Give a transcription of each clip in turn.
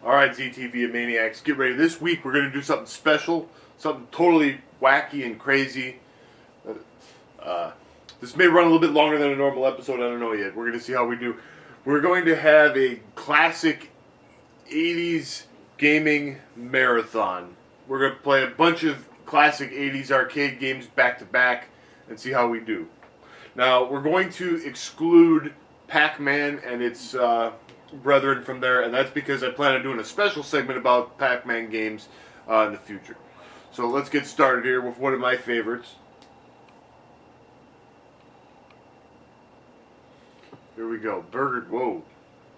Alright, ZTV Maniacs, get ready. This week we're going to do something special, something totally wacky and crazy. This may run a little bit longer than a normal episode, I don't know yet. We're going to see how we do. We're going to have a classic 80s gaming marathon. We're going to play a bunch of classic 80s arcade games back to back and see how we do. Now, we're going to exclude Pac-Man and its brethren from there, and that's because I plan on doing a special segment about Pac-Man games in the future. So let's get started here with one of my favorites. Here we go. Burger. Whoa,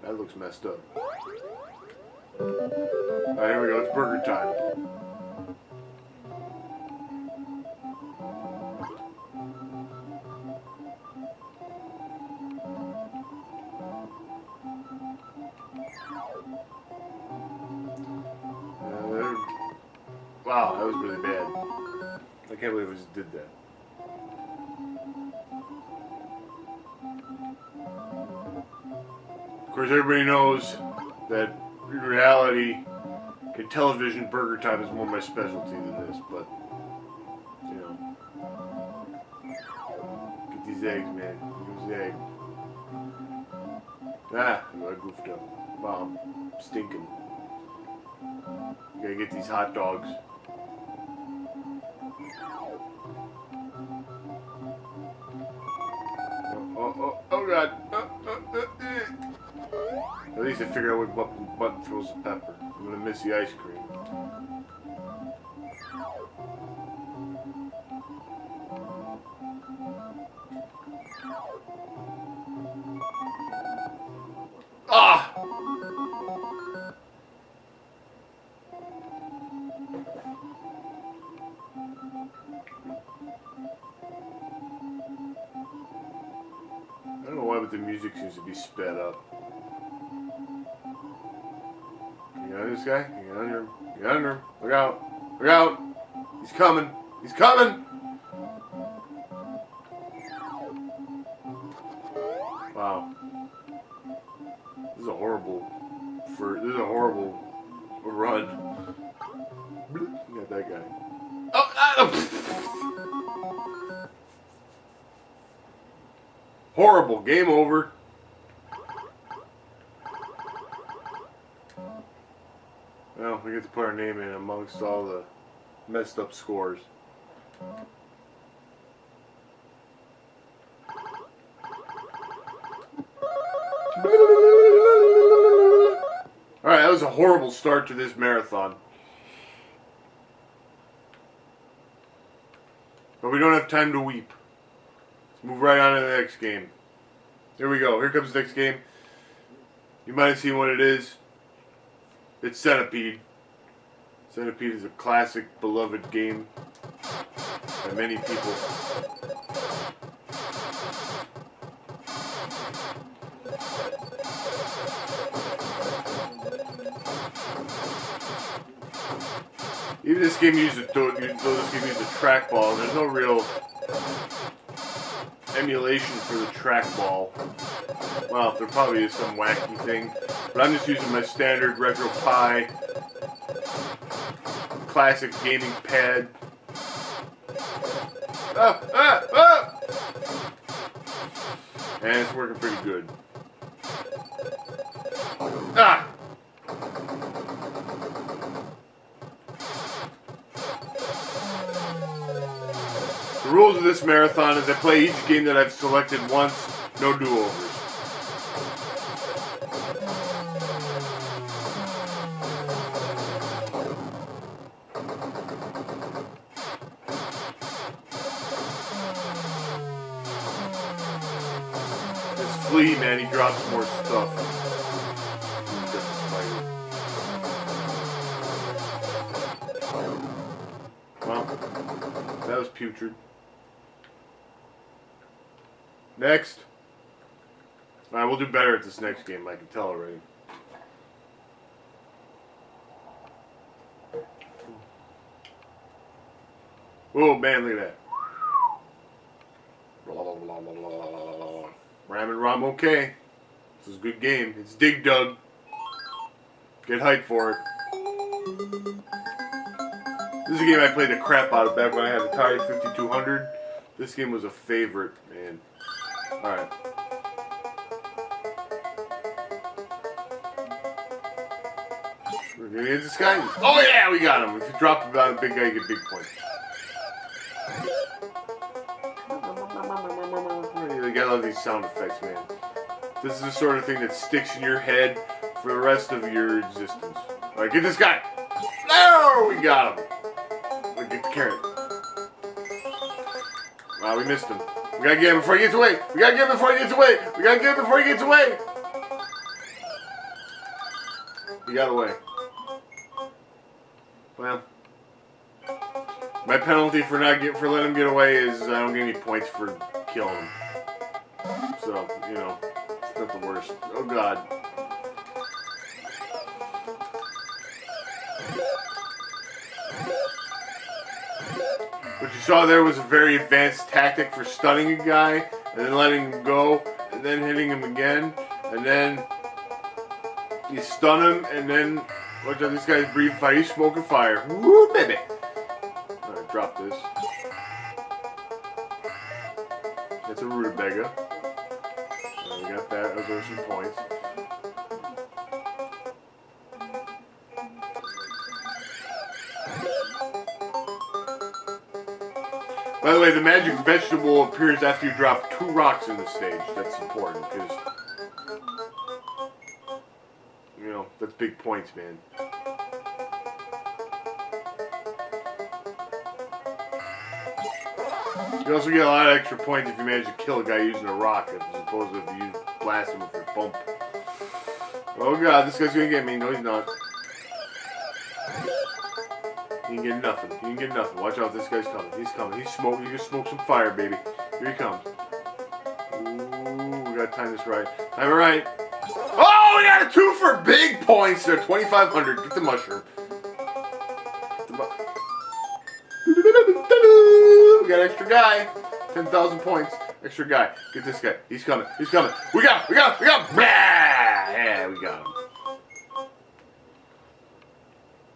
that looks messed up. Alright, here we go. It's burger time. Wow, that was really bad. I can't believe I just did that. Of course, everybody knows that in reality, in television, burger time is more my specialty than this, but, you know. Get these eggs, man. Use the egg. Ah, I goofed up. Wow, I'm stinking. Gotta get these hot dogs. Oh God. At least I figured out what button throws the pepper. I'm gonna miss the ice cream. Ah! I don't know why, but the music seems to be sped up. Can you get under this guy? Can you get under him? Get under him. Look out. Look out. He's coming. He's coming. Wow. This is a horrible run. You got that guy. Oh, horrible. Game over. Well, we get to put our name in amongst all the messed up scores. Alright, that was a horrible start to this marathon. But we don't have time to weep. Let's move right on to the next game. Here we go. Here comes the next game. You might have seen what it is. It's Centipede. Centipede is a classic, beloved game by many people. Even this game uses a trackball. There's no real emulation for the trackball. Well, there probably is some wacky thing, but I'm just using my standard retro Pi classic gaming pad. And it's working pretty good. Ah! The rules of this marathon is I play each game that I've selected once, no do-overs. This flea, man, he drops more stuff. Well, that was putrid. Next. Alright, we'll do better at this next game, I can tell already. Oh man, look at that. Ram and Rom, okay. This is a good game. It's Dig Dug. Get hyped for it. This is a game I played the crap out of back when I had the Atari 5200. This game was a favorite, man. Alright. We're gonna get this guy. Oh yeah, we got him. If you drop him on a big guy, you get big points. You gotta love these sound effects, man. This is the sort of thing that sticks in your head for the rest of your existence. Alright, get this guy. No, we got him. Get the carrot. Wow, we missed him. We gotta get him before he gets away. We gotta get him before he gets away. We gotta get him before he gets away. He got away. Well, my penalty for letting him get away is I don't get any points for killing him. So, you know, it's not the worst. Oh God. What you saw there was a very advanced tactic for stunning a guy, and then letting him go, and then hitting him again, and then you stun him, and then watch out, this guy's breathing fire. He's smoking fire. Woo, baby! Alright, drop this. That's a rutabaga. We got that. Those are some points. By the way, the magic vegetable appears after you drop 2 rocks in the stage. That's important, because, you know, that's big points, man. You also get a lot of extra points if you manage to kill a guy using a rock, as opposed to if you blast him with your bump. Oh God, this guy's gonna get me. No, he's not. He can get nothing. He can get nothing. Watch out, this guy's coming. He's coming. He's smoking. He just smoked some fire, baby. Here he comes. Ooh, we gotta time this right. Time it right. Oh, we got a 2 for big points there. 2,500. Get the mushroom. We got extra guy. 10,000 points. Extra guy. Get this guy. He's coming. He's coming. We got him. We got him. We got him. Yeah, we got him.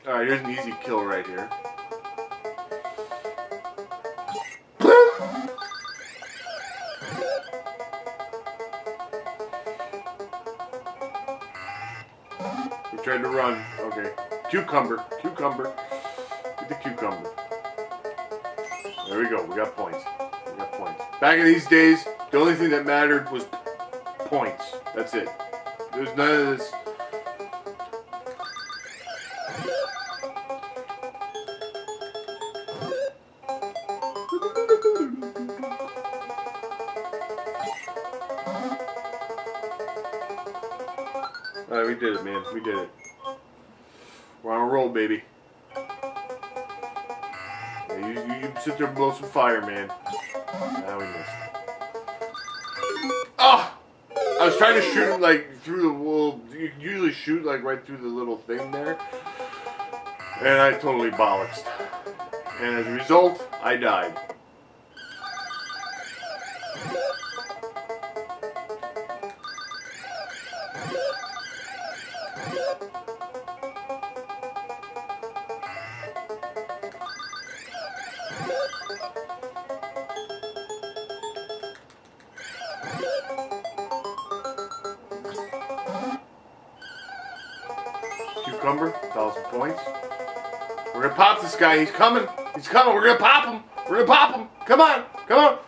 Alright, here's an easy kill right here. He tried to run. Okay. Cucumber. Cucumber. Get the cucumber. There we go. We got points. We got points. Back in these days, the only thing that mattered was points. That's it. There's none of this. Alright, we did it, man. We did it. We're on a roll, baby. Yeah, you sit there and blow some fire, man. Now we missed. Oh! I was trying to shoot him, like, through the wall. You usually shoot, like, right through the little thing there. And I totally bollocksed. And as a result, I died. Cucumber, 1,000 points. We're gonna pop this guy. He's coming. He's coming. We're gonna pop him. We're gonna pop him. Come on. Come on.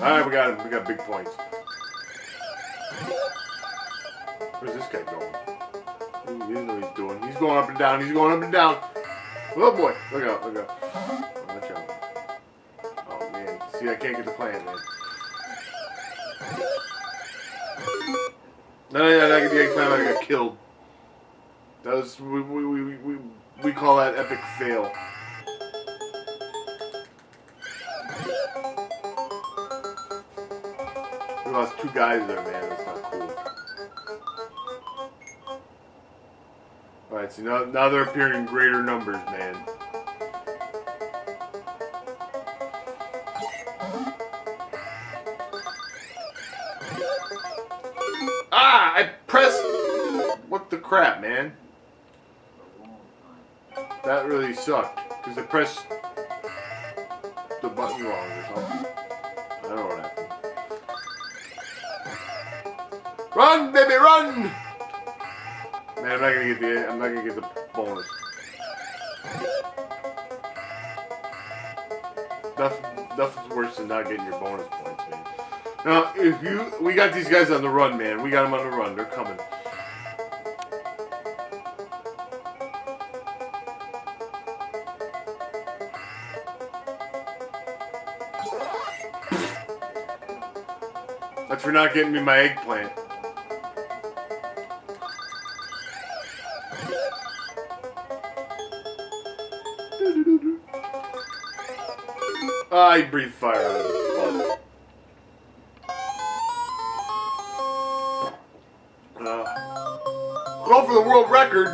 Alright, we got him. We got big points. Where's this guy going? He doesn't know what he's doing. He's going up and down. He's going up and down. Oh boy. Look out. Look out. Watch out. Oh man. See, I can't get the plant, man. No, I get the eggplant. I got killed. That was we call that epic fail. We lost 2 guys there, man. That's not cool. Alright, so now they're appearing in greater numbers, man. the crap, man? That really sucked. Because I pressed the button wrong or something. I don't know what happened. Run, baby, run! Man, I'm not gonna get the bonus. Nothing's worse than not getting your bonus points, man. Now, we got these guys on the run, man. We got them on the run. They're coming. That's for not getting me my eggplant. I breathe fire out of his butt. Go for the world record.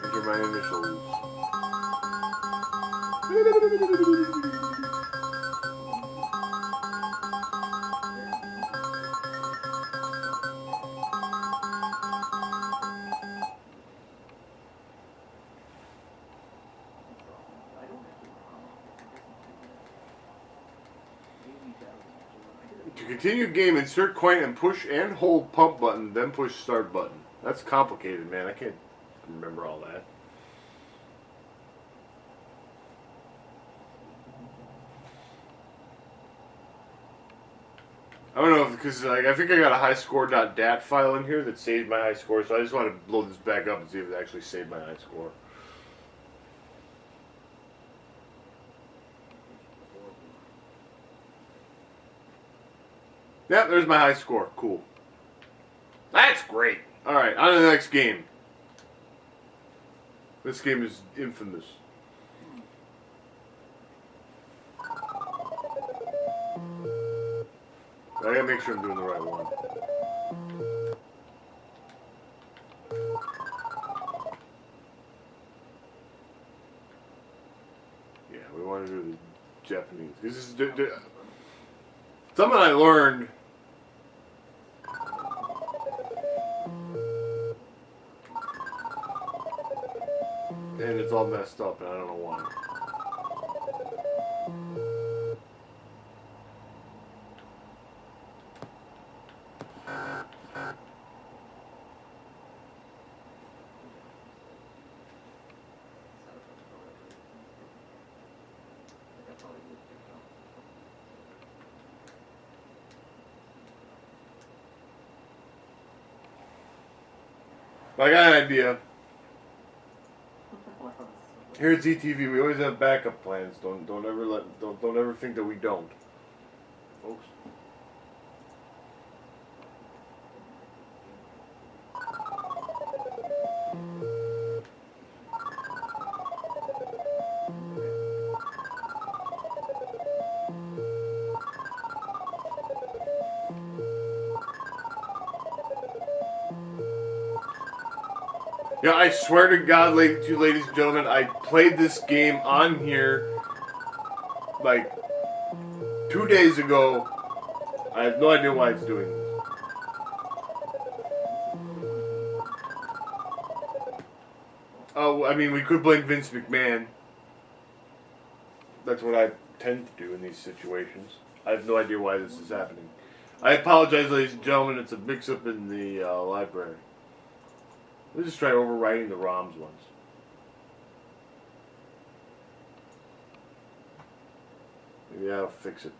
Enter my initials. To continue game, insert coin and push and hold pump button, then push start button. That's complicated, man. I can't remember all that. I don't know, because like, I think I got a highscore.dat file in here that saved my high score, so I just want to load this back up and see if it actually saved my high score. Yep, there's my high score. Cool. That's great. Alright, on to the next game. This game is infamous. I gotta make sure I'm doing the right one. Yeah, we want to do the Japanese. This is something I learned. And it's all messed up, and I don't know why. I got an idea. Here at ZTV, we always have backup plans. Don't ever think that we don't, folks. Yeah, I swear to God, ladies and gentlemen, I played this game on here like 2 days ago. I have no idea why it's doing this. Oh, I mean, we could blame Vince McMahon. That's what I tend to do in these situations. I have no idea why this is happening. I apologize, ladies and gentlemen. It's a mix-up in the library. Let's just try overwriting the ROMs once. Maybe that'll fix it.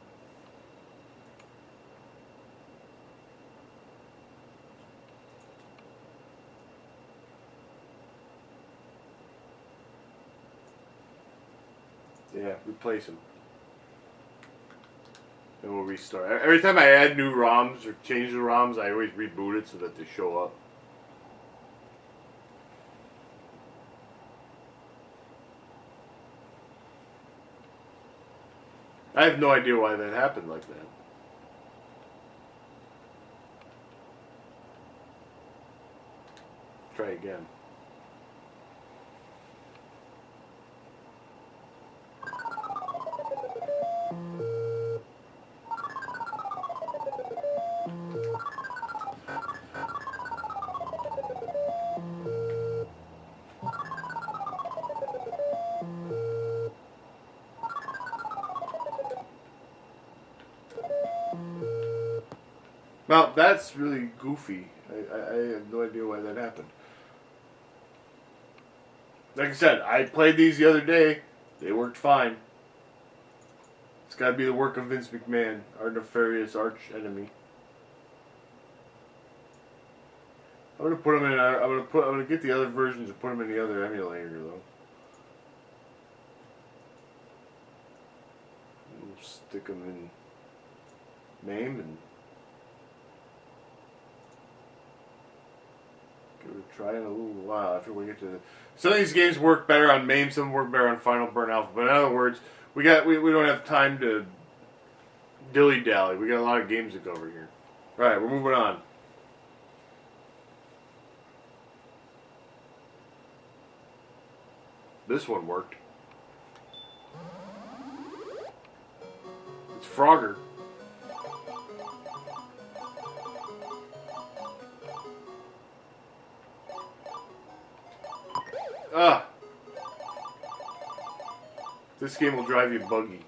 Yeah, replace them. Then we'll restart. Every time I add new ROMs or change the ROMs, I always reboot it so that they show up. I have no idea why that happened like that. Try again. Well, that's really goofy. I have no idea why that happened. Like I said, I played these the other day. They worked fine. It's got to be the work of Vince McMahon, our nefarious arch enemy. I'm gonna put them in. I'm gonna get the other versions and put them in the other emulator though. We'll stick them in MAME and give it a try in a little while after we get to the. Some of these games work better on MAME, some work better on Final Burn Alpha. But in other words, we don't have time to dilly dally. We got a lot of games to cover here. All right, we're moving on. This one worked. It's Frogger. Ah! This game will drive you buggy.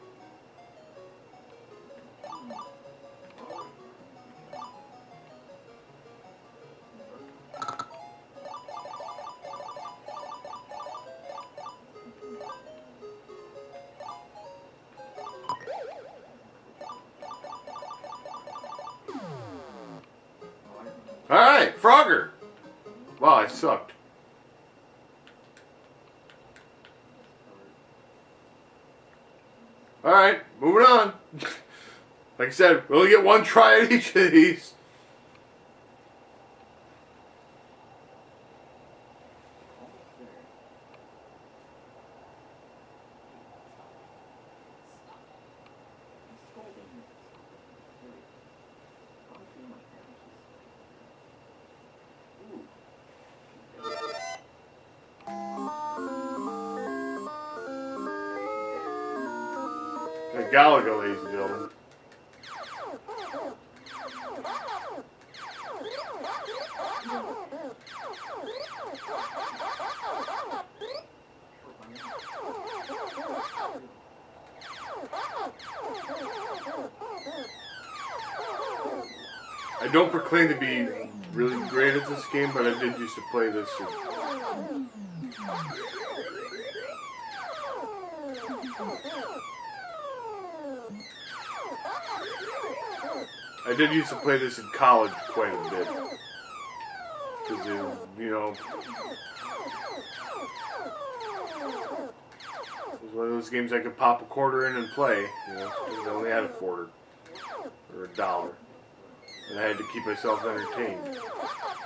Alright, Frogger! Wow, I sucked. Alright, moving on. Like I said, we only get one try at each of these. Galaga, ladies and gentlemen. I don't proclaim to be really great at this game, but I did used to play this. I did used to play this in college quite a bit. Because, you know, it was one of those games I could pop a quarter in and play. You know, because I only had a quarter. Or $1. And I had to keep myself entertained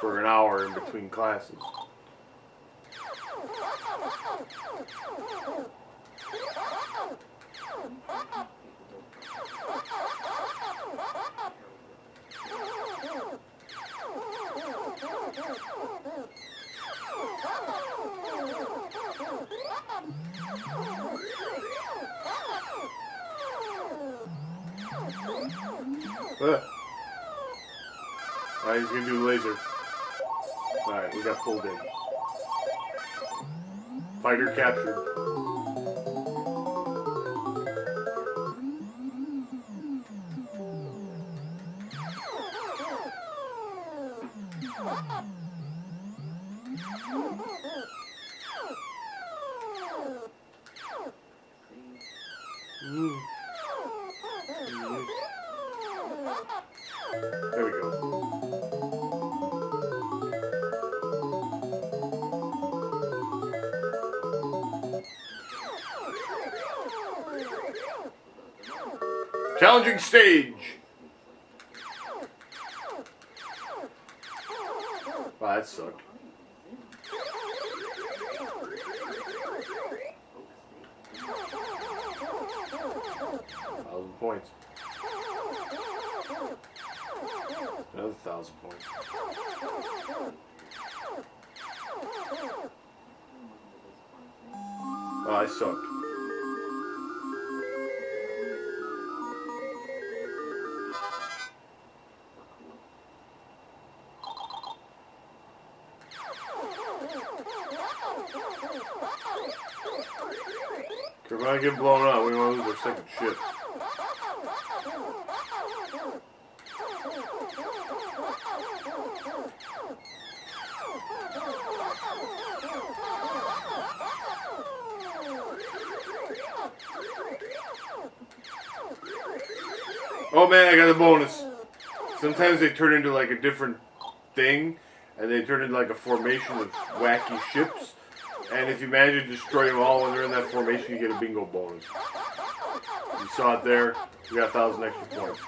for an hour in between classes. Alright, he's gonna do laser. Alright, we got pulled in. Fighter captured. There we go. Challenging stage. Wow, that sucked. Points. Another 1,000 points. Oh, I sucked. We're gonna get blown up. We don't want to lose our second ship. Oh man, I got a bonus. Sometimes they turn into like a different thing, and they turn into like a formation of wacky ships. And if you manage to destroy them all when they're in that formation, you get a bingo bonus. You saw it there. You got 1,000 extra points.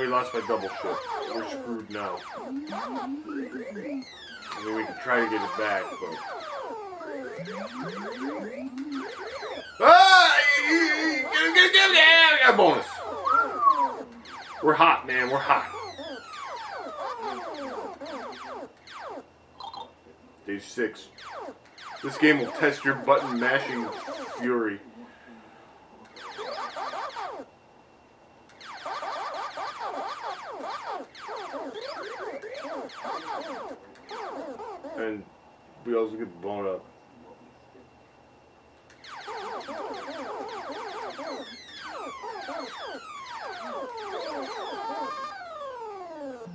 We lost my double ship. We're screwed now. I mean, we can try to get it back, but... Ah! I got a bonus. We're hot, man. We're hot. Stage 6. This game will test your button mashing fury. And we also get blown up.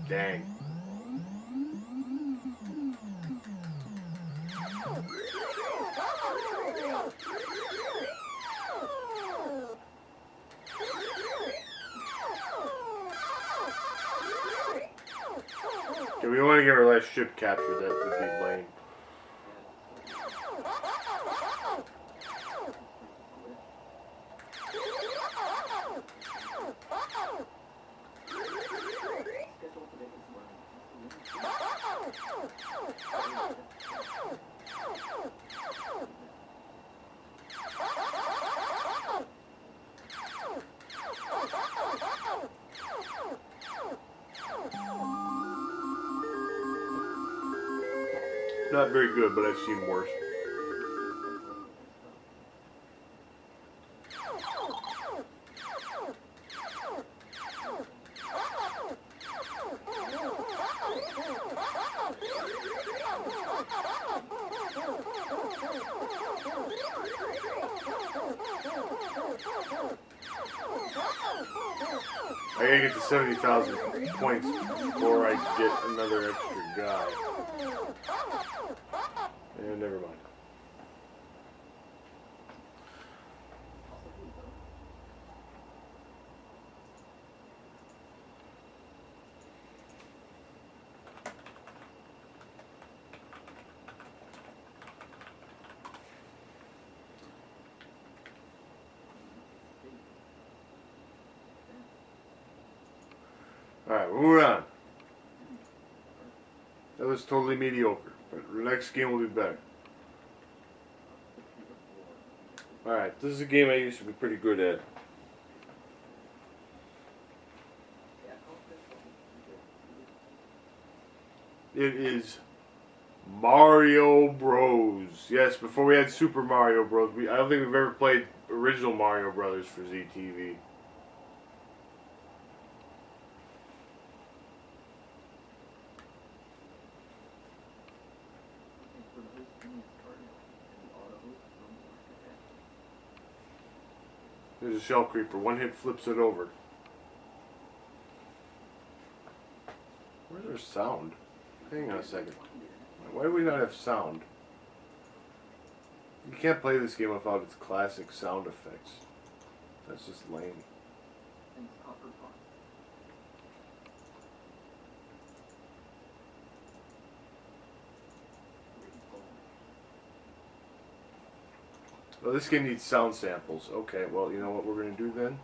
Dang. Okay, we want to get our last ship captured. That would be lame. Not very good, but I've seen worse. I gotta get to 70,000 points before I get another extra guy. And never mind. Alright, we're moving on. That was totally mediocre, but the next game will be better. Alright, this is a game I used to be pretty good at. It is Mario Bros. Yes, before we had Super Mario Bros. I don't think we've ever played original Mario Brothers for ZTV. There's a shell creeper. One hit flips it over. Where's our sound? Hang on a second. Why do we not have sound? You can't play this game without its classic sound effects. That's just lame. Well, this game needs sound samples. Okay, well, you know what we're going to do then?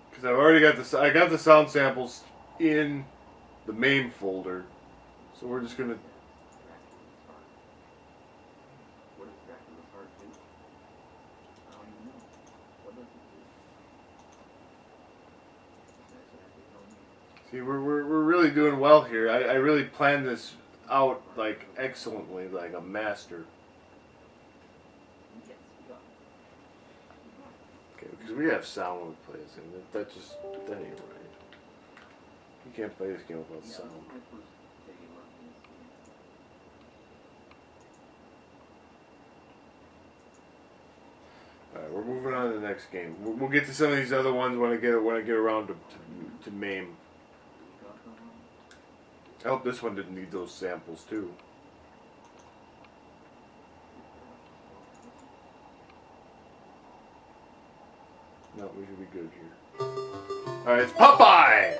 Because I've already got I got the sound samples in the main folder. So we're just going to... See, we're really doing well here. I really planned this out, like, excellently, like a master. Okay, because we have sound when we play this game. That ain't right. You can't play this game without sound. Alright, we're moving on to the next game. We'll get to some of these other ones when I get around to MAME. I hope this one didn't need those samples too. No, we should be good here. Alright, it's Popeye!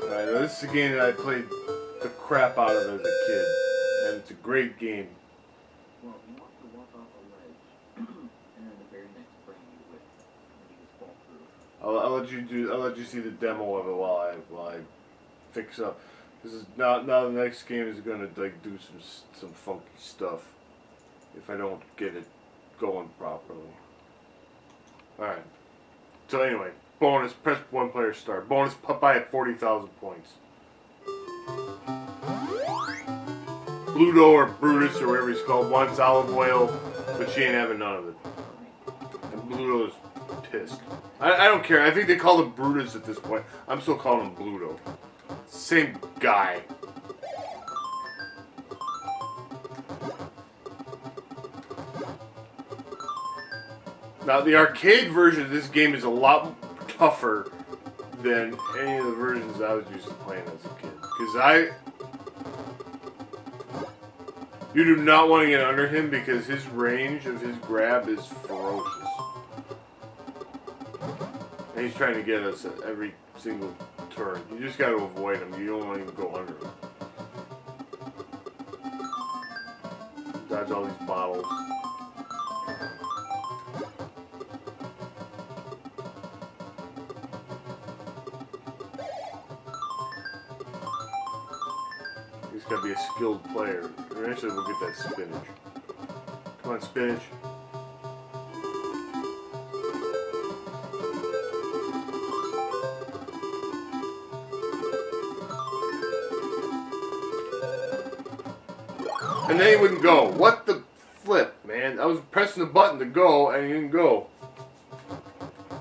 Alright, this is a game that I played the crap out of as a kid. And it's a great game. Well, you want to walk off a ledge, and then the very next frame you would just fall through. I'll let you see the demo of it while I fix up. This is now the next game is gonna like do some funky stuff if I don't get it going properly. Alright. So anyway, bonus, press one player start. Bonus Popeye at 40,000 points. Bluto or Brutus or whatever he's called wants olive oil, but she ain't having none of it. And Bluto's pissed. I don't care. I think they call him Brutus at this point. I'm still calling him Bluto. Same guy. Now, the arcade version of this game is a lot tougher than any of the versions I was used to playing as a kid. Because you do not want to get under him because his range of his grab is ferocious. And he's trying to get us at every single turn. You just got to avoid him. You don't want to even go under him. Dodge all these bottles. He's got to be a skilled player. Eventually we'll get that spinach. Come on, spinach. And then he wouldn't go. What the flip, man? I was pressing the button to go, and he didn't go.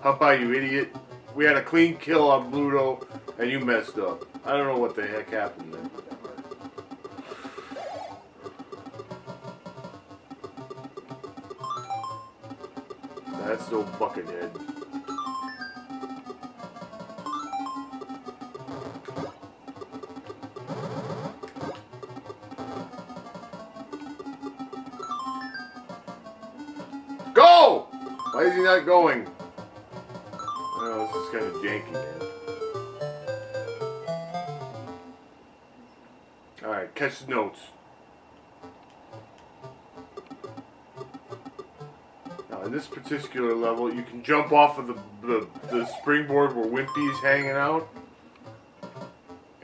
How about you, idiot? We had a clean kill on Bluto, and you messed up. I don't know what the heck happened there. That's no buckethead. Go! Why is he not going? I don't know, this is kind of janky, man. Alright, catch the notes. Now, in this particular level, you can jump off of the springboard where Wimpy's hanging out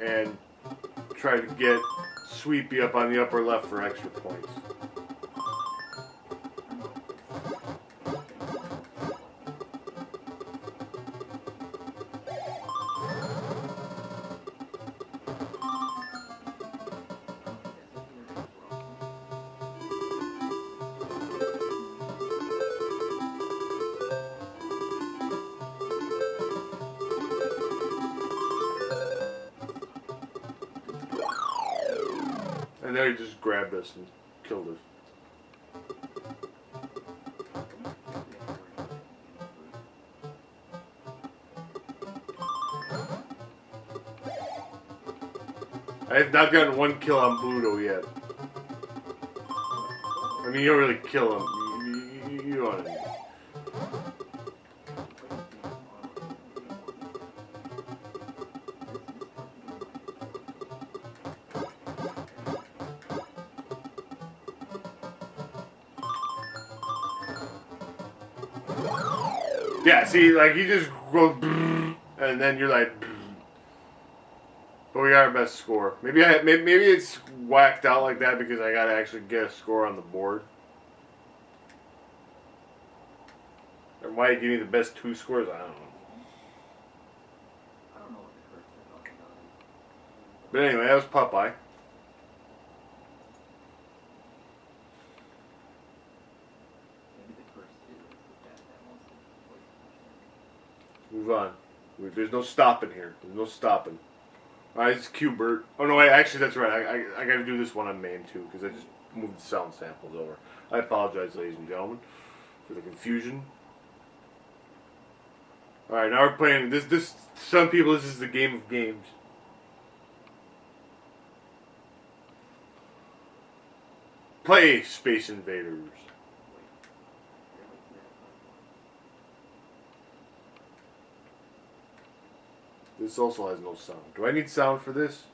and try to get Sweepy up on the upper left for extra points. And then he just grabbed us and killed us. I have not gotten one kill on Bluto yet. I mean, you don't really kill him. You know what I mean. Yeah, see, like, you just go, and then you're like, but we got our best score. Maybe it's whacked out like that because I gotta actually get a score on the board. Or why you give me the best two scores? I don't know. I don't know what the curse they're talking about. But anyway, that was Popeye. Maybe the curse is that wants to Move on. There's no stopping here. There's no stopping. Alright, it's Qbert. Oh no, wait, actually that's right. I gotta do this one on MAME too, because I just moved the sound samples over. I apologize, ladies and gentlemen, for the confusion. Alright, now we're playing this some people this is the game of games. Play Space Invaders. This also has no sound. Do I need sound for this?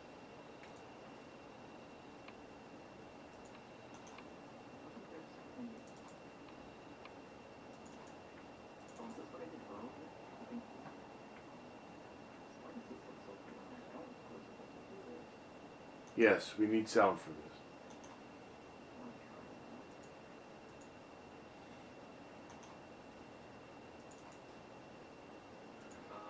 Yes, we need sound for this.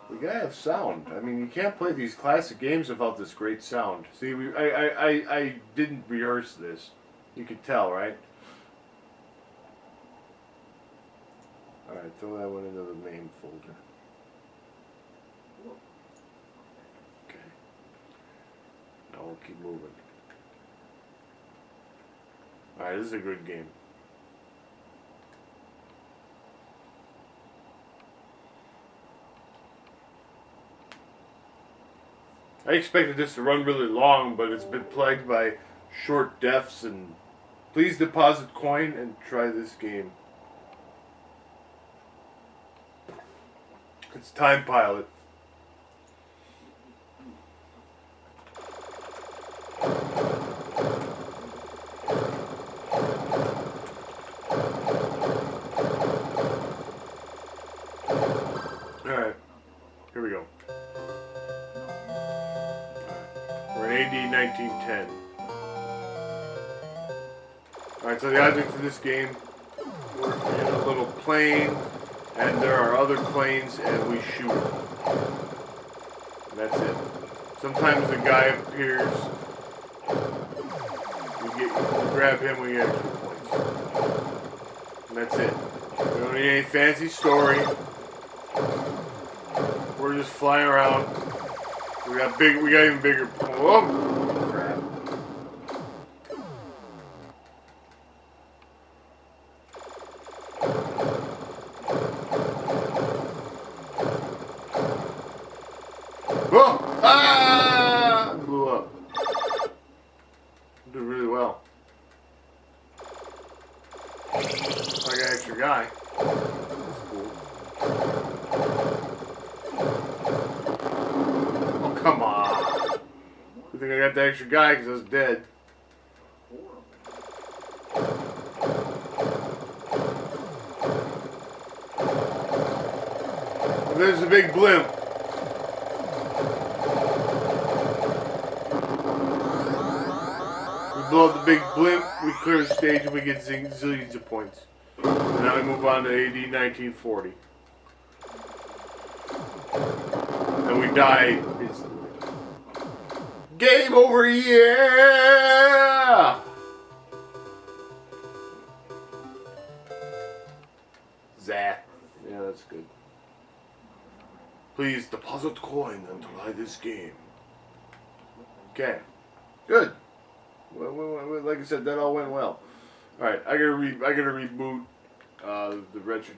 We gotta have sound. I mean, you can't play these classic games without this great sound. See, I didn't rehearse this. You could tell, right? Alright, throw that one into the main folder. Okay. Now we'll keep moving. Alright, this is a good game. I expected this to run really long, but it's been plagued by short deaths and please deposit coin and try this game. It's Time Pilot. Alright, here we go. We're in AD 1910. Alright, so the object of this game, we're in a little plane, and there are other planes, and we shoot them. And that's it. Sometimes a guy appears, we grab him, we get extra points. And that's it. We don't need any fancy story. We're just flying around. We got even bigger. Whoa! Crap. Whoa! Ah! Blew up. Did really well. I got an extra guy. That's cool. Oh, come on. You think I got the extra guy because I was dead. There's a big blimp. We blow up the big blimp, we clear the stage, and we get zillions of points. And now we move on to AD 1940. And we die instantly. Game over, yeah! Zah. Yeah, that's good. Please deposit coin and try this game. Okay. Good. Well, like I said, that all went well. Alright, I gotta reboot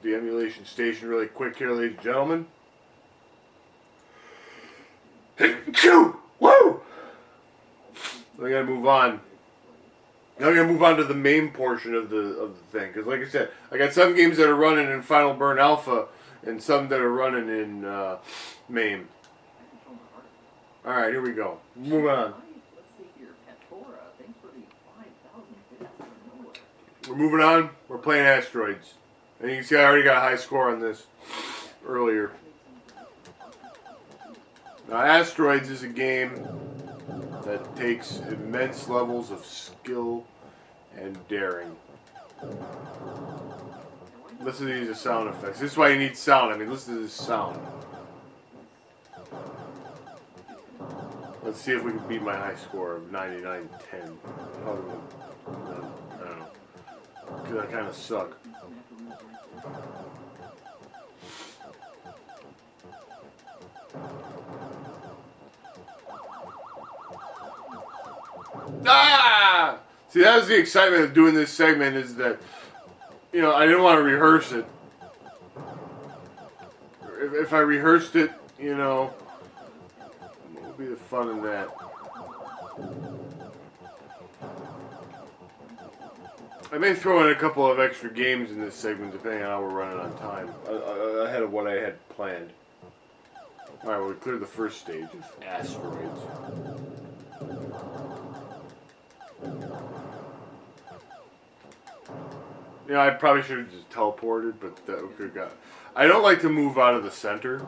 the emulation station really quick here, ladies and gentlemen. Woo! I gotta move on. Now I gotta move on to the main portion of the thing, because like I said, I got some games that are running in Final Burn Alpha and some that are running in MAME. Alright, here we go. Move on. We're moving on. We're playing Asteroids. And you can see I already got a high score on this earlier. Now, Asteroids is a game that takes immense levels of skill and daring. Listen to these sound effects. This is why you need sound. I mean, listen to this sound. Let's see if we can beat my high score of 99.10. Oh, I don't know. Because I kind of suck. See, that was the excitement of doing this segment, is that, you know, I didn't want to rehearse it. If I rehearsed it, you know, what would be the fun in that? I may throw in a couple of extra games in this segment, depending on how we're running on time, ahead of what I had planned. Alright, well, we cleared the first stage of asteroids. You know, I probably should have just teleported, but that could have got... I don't like to move out of the center.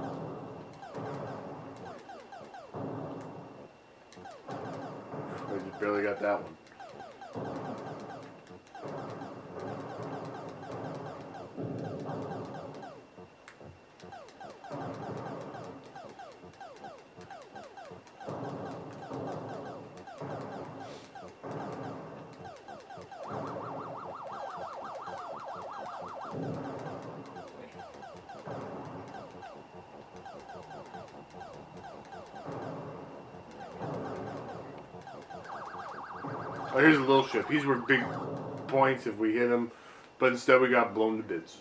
I just barely got that one. Oh, here's a little ship. He's worth big points if we hit him, but instead we got blown to bits.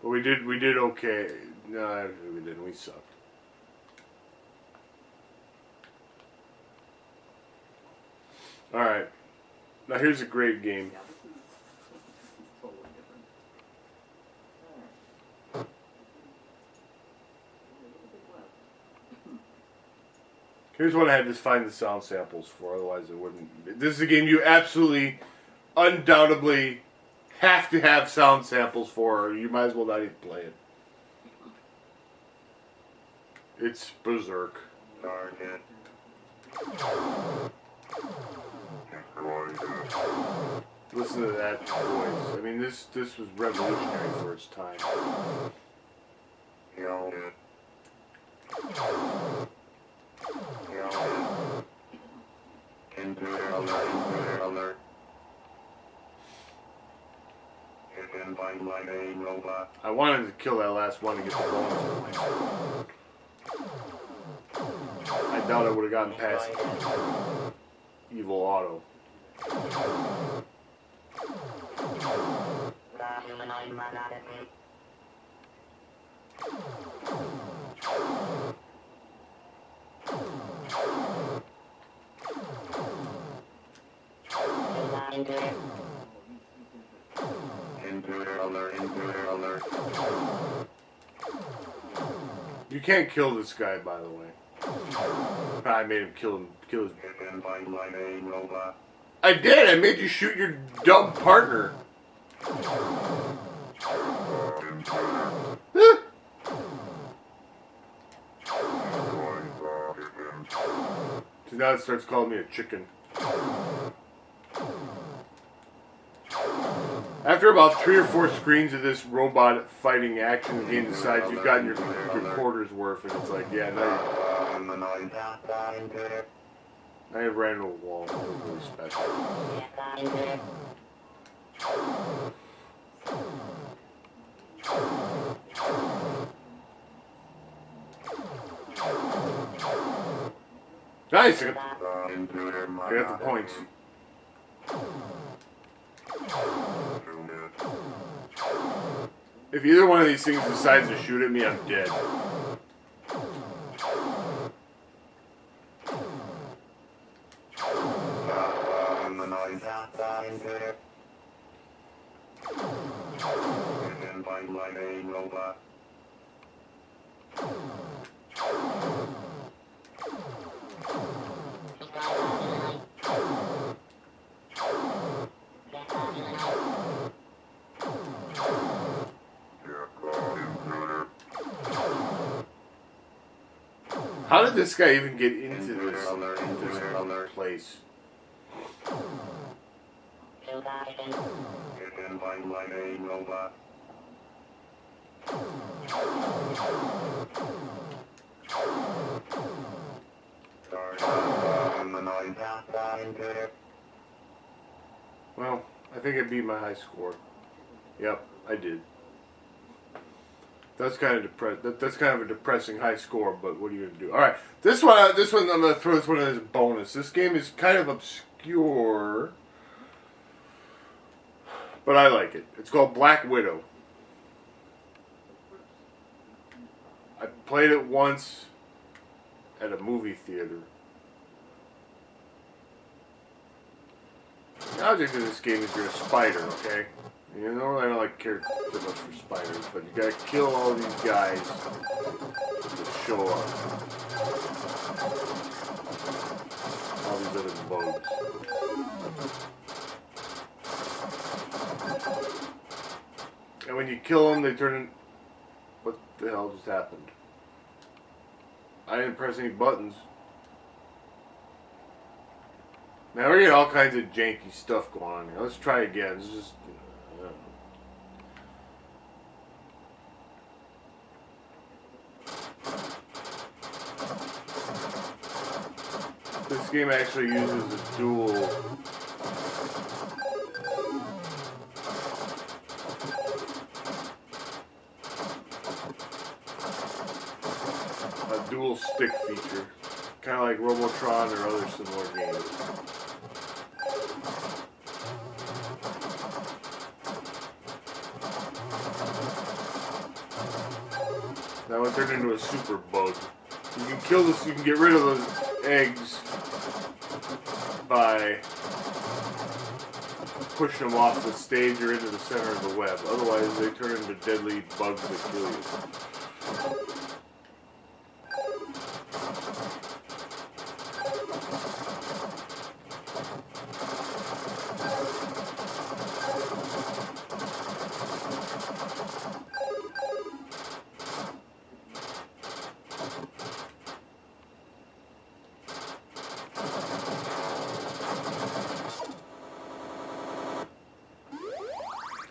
But we did okay. No, actually we didn't. We sucked. All right. Now here's a great game. Here's what I had to find the sound samples for, otherwise it wouldn't. This is a game you absolutely, undoubtedly have to have sound samples for, or you might as well not even play it. It's Berserk. Target. Listen to that voice. I mean, this was revolutionary for its time. Kill it. Intruder alert, intruder alert. Hidden by my main robot. I wanted to kill that last one to get the bonus points. I doubt I would have gotten past Evil Auto. Intruder alert, intruder alert. You can't kill this guy, by the way. I made him kill his... Hidden by my main robot. I did! I made you shoot your dumb partner. So now it starts calling me a chicken. After about 3 or 4 screens of this robot fighting action, the game decides you've gotten your quarter's worth, and it's like, yeah, now you ran into a wall. That was really special. Nice! I got the points. If either one of these things decides to shoot at me, I'm dead. Hidden by my main robot. How did this guy even get into this place? Hidden by my main robot. Well, I think I beat my high score. Yep, I did. That's kind of that's kind of a depressing high score, but what are you gonna do? All right, this one I'm gonna throw this one as a bonus. This game is kind of obscure, but I like it. It's called Black Widow. I played it once at a movie theater. The object of this game is you're a spider, okay? You know, I don't like care too much for spiders, but you gotta kill all these guys that show up. All these other bugs. And when you kill them, they turn in... What the hell just happened? I didn't press any buttons. Now we're getting all kinds of janky stuff going on here. Let's try again. This is just... I don't know. This game actually uses a dual... dual stick feature, kind of like Robotron or other similar games. That one turned into a super bug. You can kill this. You can get rid of those eggs by pushing them off the stage or into the center of the web. Otherwise, they turn into deadly bugs that kill you.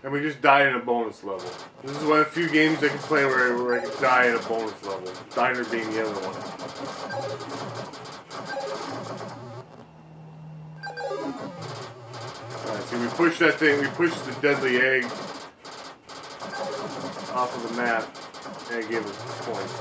And we just die in a bonus level. This is one of the few games I can play where I can die in a bonus level. Diner being the other one. Alright, see, we push that thing, we push the deadly egg off of the map, and it gave us points.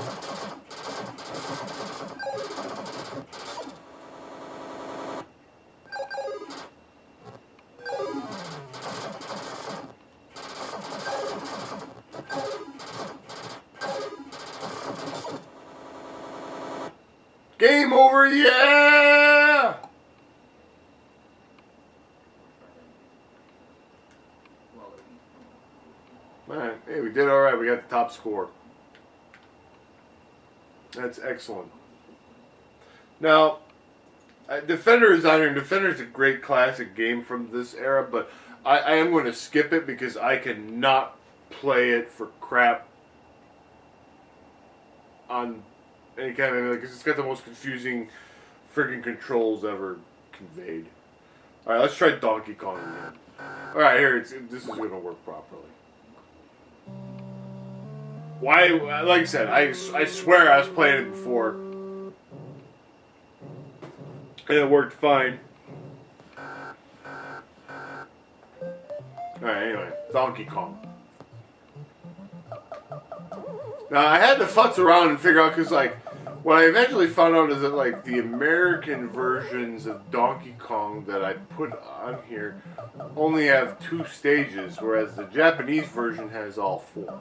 Game over, yeah! Alright, hey, we did alright. We got the top score. That's excellent. Now, Defender is on here. Defender is a great classic game from this era, but I am going to skip it because I cannot play it for crap on any kind of, because it's got the most confusing friggin' controls ever conveyed. Alright, let's try Donkey Kong again. Alright, here, this is going to work properly. Why, like I said, I swear I was playing it before. And it worked fine. Alright, anyway, Donkey Kong. Now, I had to futz around and figure out, because, like, what I eventually found out is that, like, the American versions of Donkey Kong that I put on here only have 2 stages, whereas the Japanese version has all 4.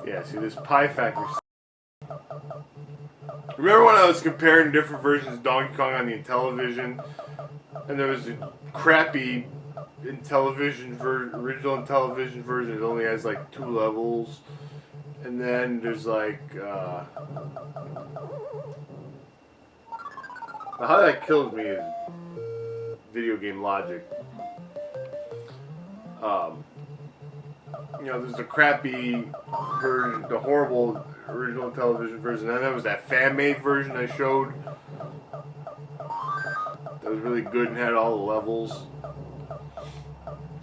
Yeah, see this Pie Factory. Remember when I was comparing different versions of Donkey Kong on the Intellivision, and there was a crappy original Intellivision version that only has like 2 levels, and then there's like how that kills me is video game logic. You know, there's the crappy version, the horrible original television version, and then there was that fan-made version I showed. That was really good and had all the levels.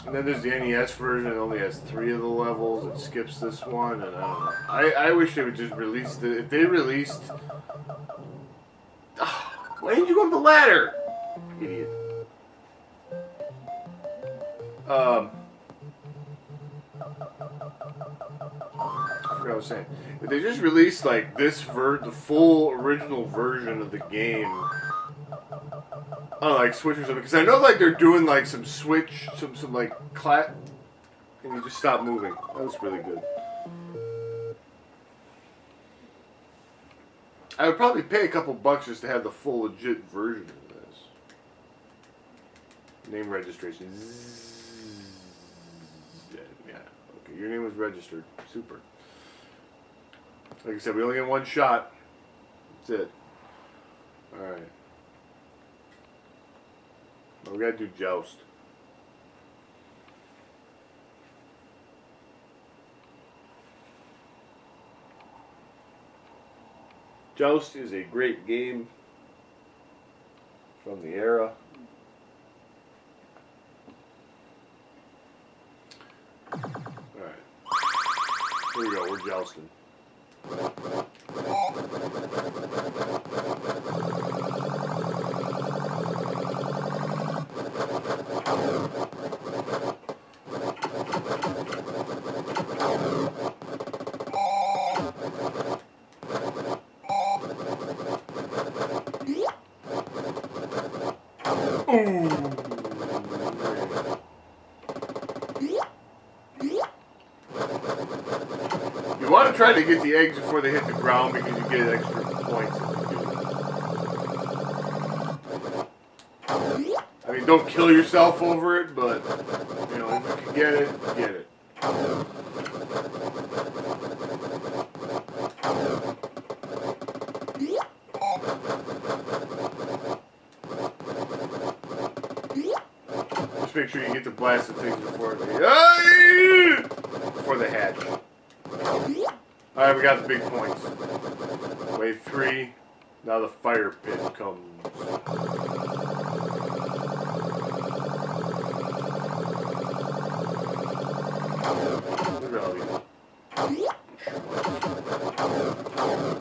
And then there's the NES version. It only has 3 of the levels. It skips this one, and I don't know. I wish they would just release the. If they released. Why didn't you go up the ladder, idiot? I forgot what I was saying. If they just released like this the full original version of the game. Oh, like Switch or something, because I know like they're doing like some Switch, some like and you just stop moving. That was really good. I would probably pay a couple bucks just to have the full legit version of this. Name registration. Yeah. Okay, your name was registered. Super. Like I said, we only get one shot. That's it. All right. We gotta do Joust. Joust is a great game from the era. Alright. Here we go, we're jousting. You want to try to get the eggs before they hit the ground because you get extra points if you do it. I mean, don't kill yourself over it, but, you know, if you can get it, get it. Just make sure you get the blasted things before they hatch. Alright, we got the big points. Wave 3. Now the fire pit comes. Look at all these.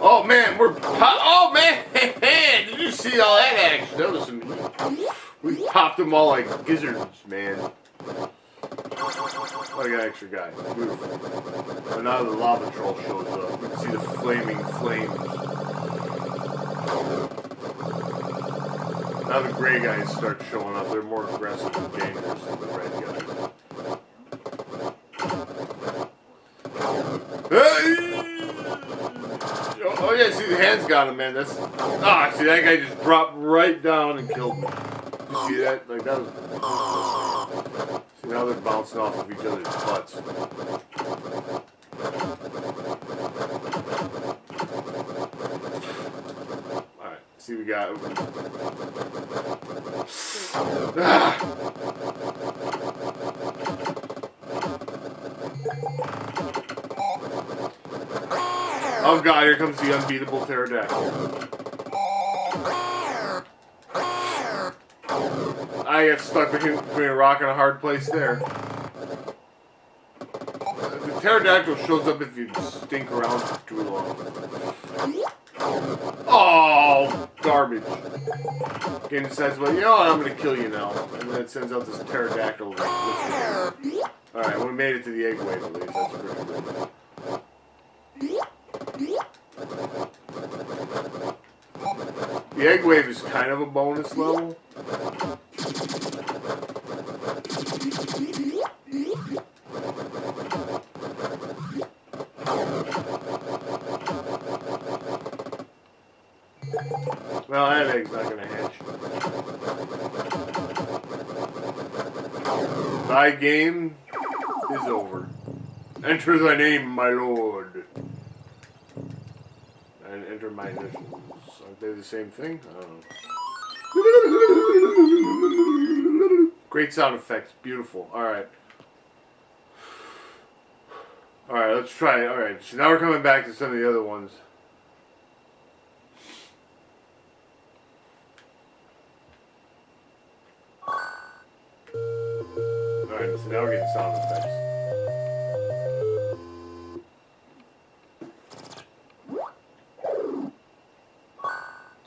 Oh man, oh man! Did you see all that action? That was some heat. We popped them all like gizzards, man. Oh, I got an extra guy. Beautiful. But now the lava troll shows up. You can see the flaming flames. Now the gray guys start showing up. They're more aggressive and dangerous than the red guys. Oh yeah, see the hands got him, man. That's see that guy just dropped right down and killed me. You see that? Like that was. See now they're bouncing off of each other's butts. All right, see we got. Oh god, here comes the unbeatable pterodactyl. I got stuck between a rock and a hard place there. The pterodactyl shows up if you stink around for too long. Oh, garbage. Game decides, well, you know what, I'm going to kill you now. And then it sends out this pterodactyl. Alright, we made it to the egg wave at least. That's pretty good. The egg wave is kind of a bonus level. Well, that egg's not going to hatch. Thy game is over. Enter thy name, my lord. And enter my initials. Aren't they the same thing? I don't know. Great sound effects. Beautiful. Alright. Alright, let's try it. Alright, so now we're coming back to some of the other ones. Alright, so now we're getting sound effects.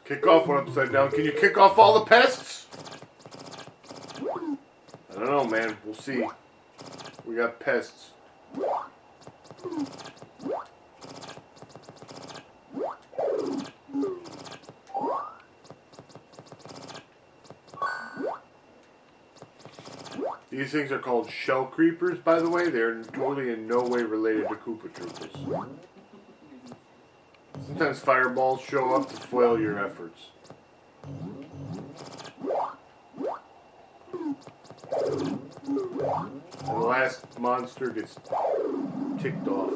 Kick off one upside down. Can you kick off all the pests? I don't know, man. We'll see. We got pests. These things are called shell creepers, by the way. They're totally in no way related to Koopa Troopas. Sometimes fireballs show up to foil your efforts. And the last monster gets ticked off.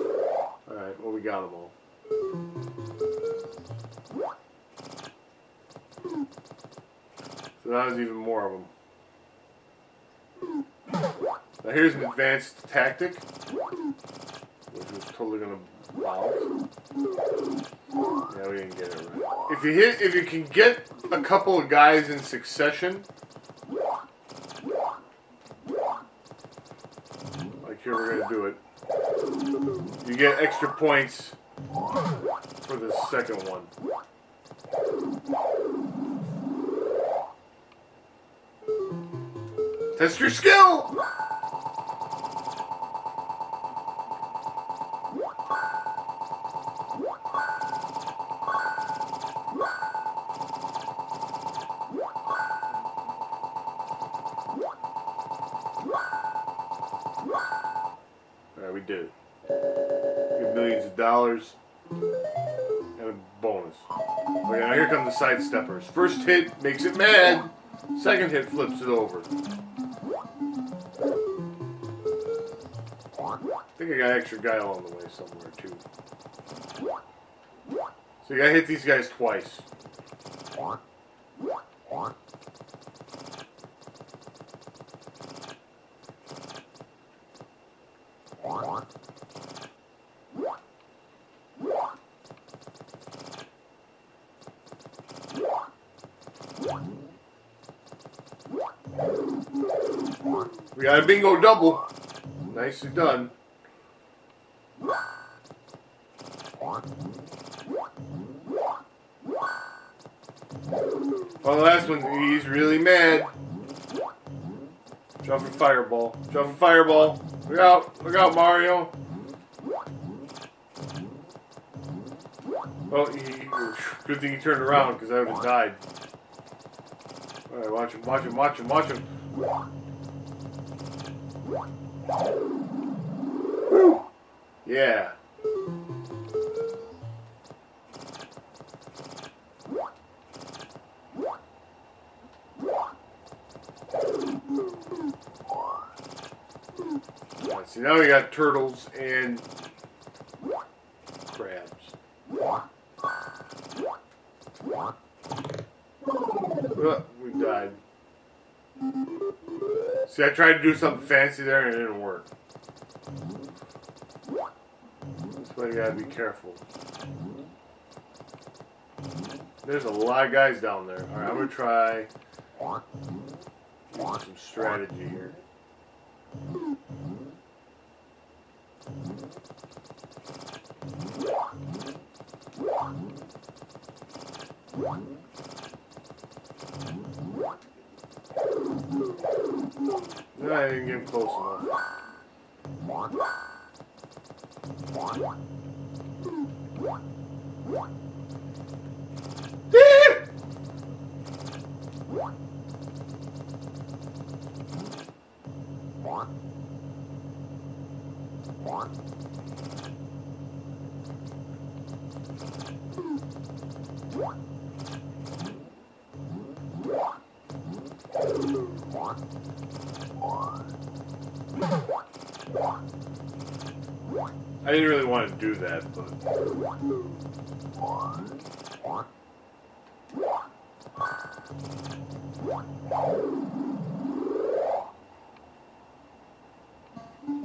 Alright, well, we got them all. So now there's even more of them. Now here's an advanced tactic, which was totally gonna wow. Yeah, we didn't get it right. If you can get a couple of guys in succession, like here we're gonna do it, you get extra points for the second one. Test your skill! Alright, we did it. Get millions of dollars and a bonus. Okay, now here come the sidesteppers. First hit makes it mad. Second hit flips it over. I think I got an extra guy along the way somewhere too. So you gotta hit these guys twice. We got a bingo double. Nicely done. Oh, the last one, he's really mad. Jump for fireball. Jump for fireball. Look out, Mario. Oh, good thing he turned around because I would have died. Alright, watch him. Woo! Yeah. See, now we got turtles and crabs. We died. See, I tried to do something fancy there and it didn't work. That's why you gotta be careful. There's a lot of guys down there. Alright, I'm gonna try some strategy here. No, I didn't get him close enough. I didn't really want to do that, but...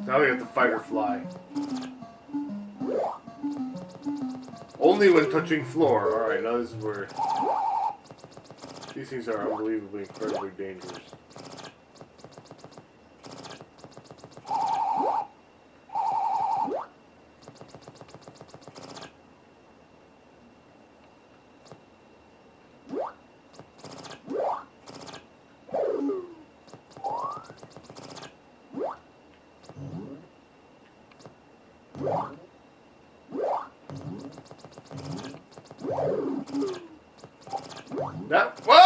Now we got the fight or fly. Only when touching floor. Alright, now this is where... These things are unbelievably, incredibly dangerous. That, what?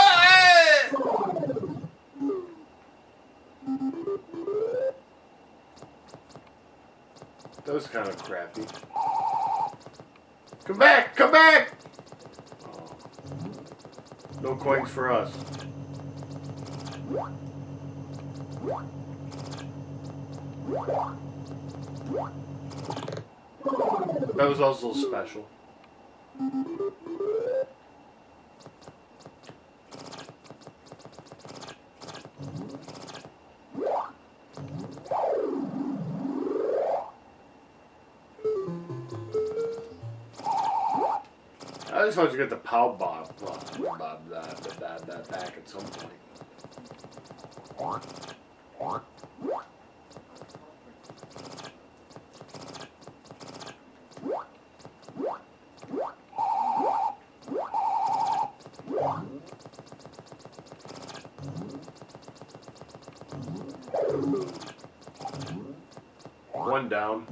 That was kind of crappy. Come back! Come back! Oh. No coins for us. That was also special. I just want to get the pow bob back at some point. One down.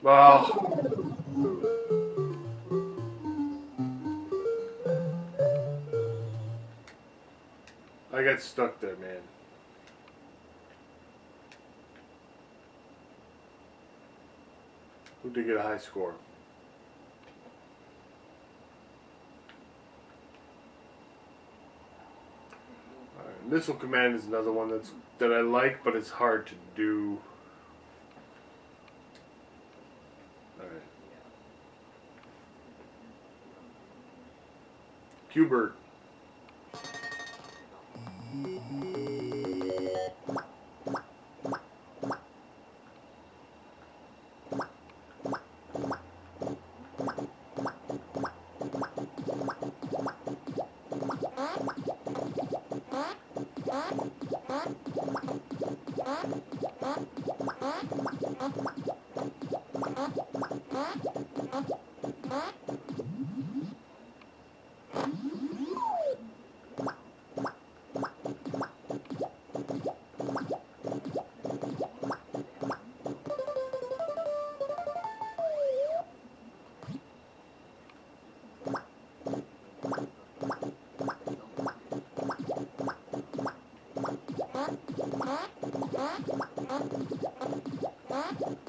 Well, I got stuck there, man. Who did get a high score? Alright, missile command is another one that I like, but it's hard to do. Alright. Hubert.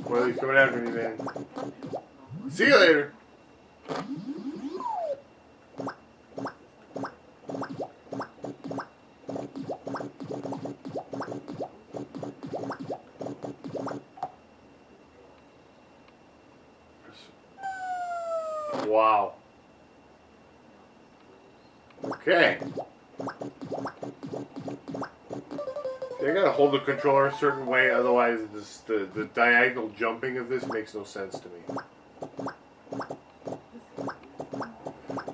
Well, he's coming after me, man. See you later. Wow. Okay. I gotta hold the controller a certain way, otherwise the diagonal jumping of this makes no sense to me.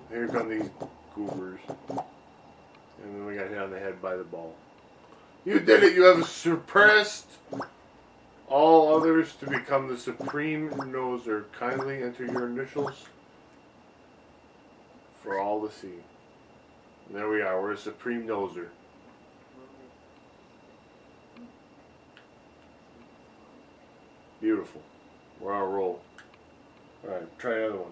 Here come these goobers. And then we got hit on the head by the ball. You did it! You have suppressed all others to become the Supreme Noser. Kindly enter your initials for all to see. And there we are. We're a Supreme Noser. Beautiful. We're on a roll. Alright, try another one.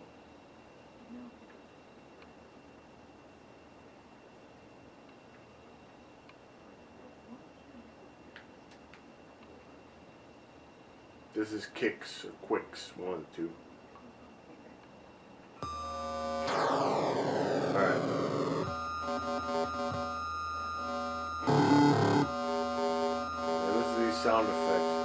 This is kicks or quicks, one of the two. Alright. Yeah, listen to these sound effects.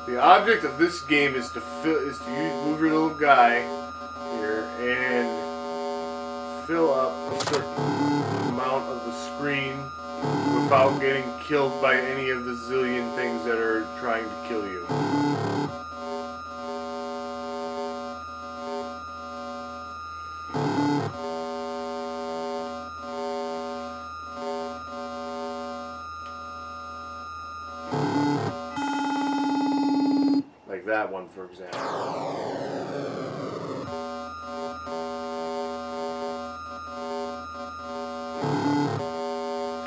The object of this game is to move your little guy here and fill up a certain amount of the screen without getting killed by any of the zillion things that are trying to kill you. Like that one, for example.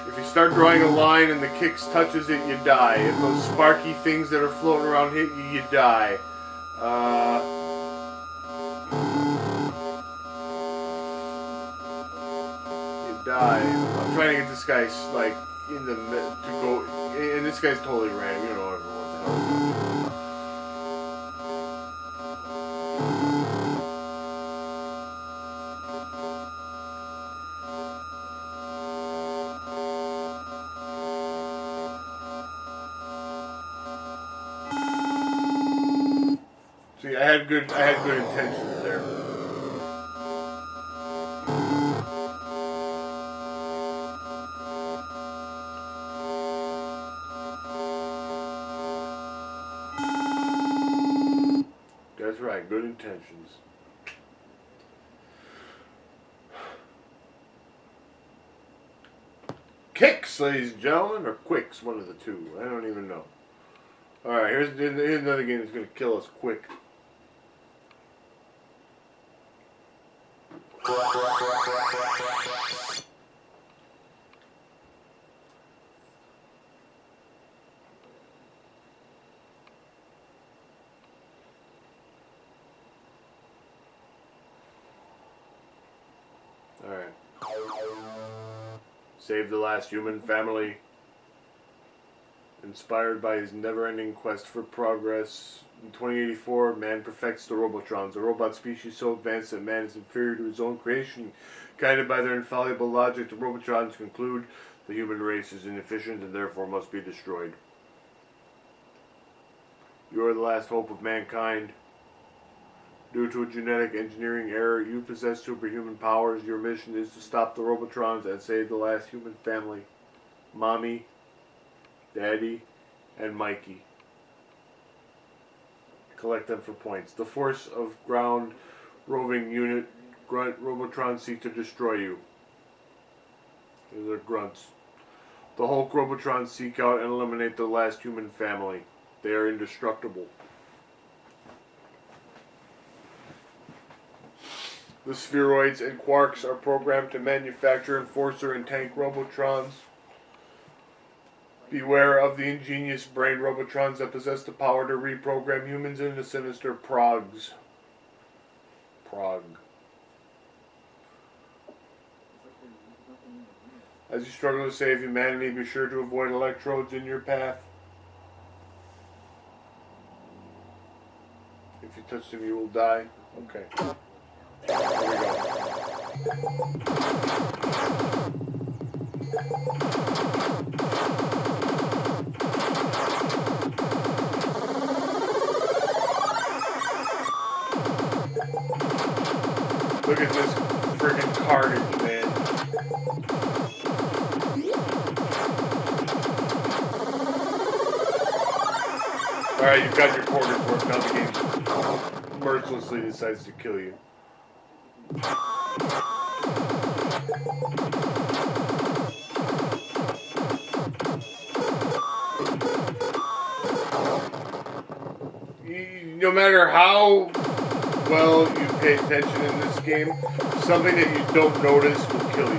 If you start drawing a line and the kicks touches it, you die. If those sparky things that are floating around hit you, you die. You die. I'm trying to get this guy like in the to go, and this guy's totally random. You don't know what the hell he's doing. See, I had good intentions there. That's right, good intentions. Kicks, ladies and gentlemen, or quicks, one of the two. I don't even know. Alright, here's another game that's going to kill us quick. Alright. Save the last human family. Inspired by his never-ending quest for progress, in 2084, man perfects the Robotrons, a robot species so advanced that man is inferior to his own creation. Guided by their infallible logic, the Robotrons conclude the human race is inefficient and therefore must be destroyed. You are the last hope of mankind. Due to a genetic engineering error, you possess superhuman powers. Your mission is to stop the Robotrons and save the last human family. Mommy, Daddy, and Mikey. Collect them for points. The force of ground roving unit Grunt Robotrons seek to destroy you. These are grunts. The Hulk Robotrons seek out and eliminate the last human family. They are indestructible. The spheroids and quarks are programmed to manufacture Enforcer and tank Robotrons. Beware of the ingenious brain Robotrons that possess the power to reprogram humans into sinister progs. Prog. As you struggle to save humanity, be sure to avoid electrodes in your path. If you touch them, you will die. Okay. Here we go. Look at this friggin' carnage, man. Alright, you've got your quarters worked. Now the game mercilessly decides to kill you. No matter how well you pay attention in this game, something that you don't notice will kill you.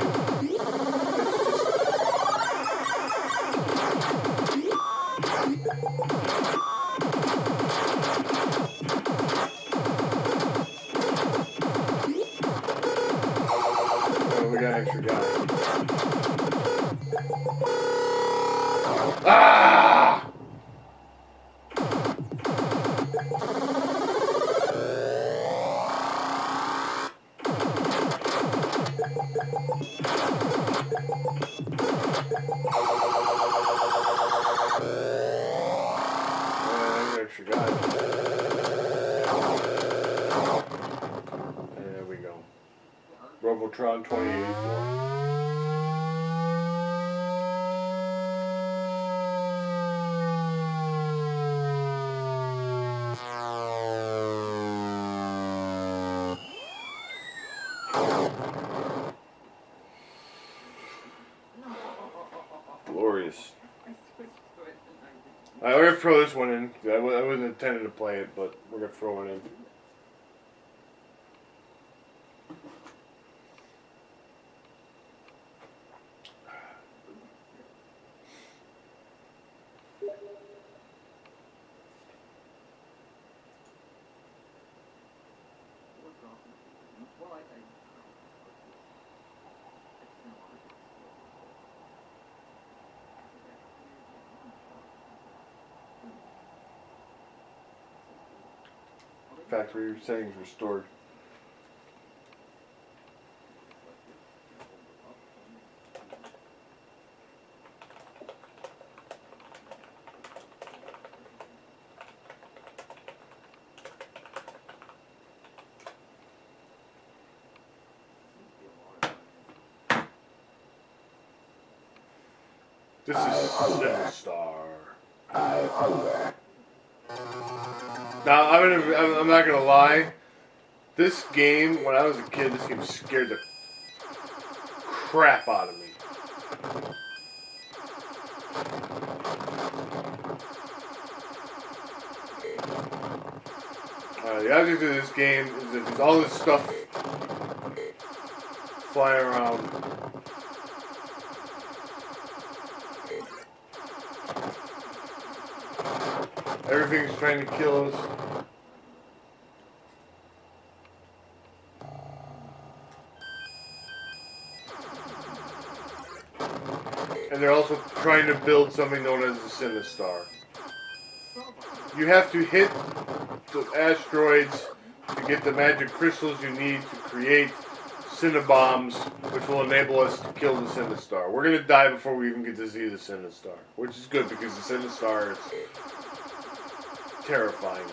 we got an extra guy. Ah! Extra guy. There we go. Robotron 2084. Glorious. Alright, we're gonna throw this one in. I wasn't intending to play it, but we're gonna throw it in. Factory settings restored. This is Star. Now, I'm not gonna lie. This game, when I was a kid, this game scared the crap out of me. The object of this game is that there's all this stuff flying around. Everything's trying to kill us. And they're also trying to build something known as the Sinistar. You have to hit the asteroids to get the magic crystals you need to create Cinnabombs, which will enable us to kill the Sinistar. We're gonna die before we even get to see the Sinistar, which is good because the Sinistar is terrifying.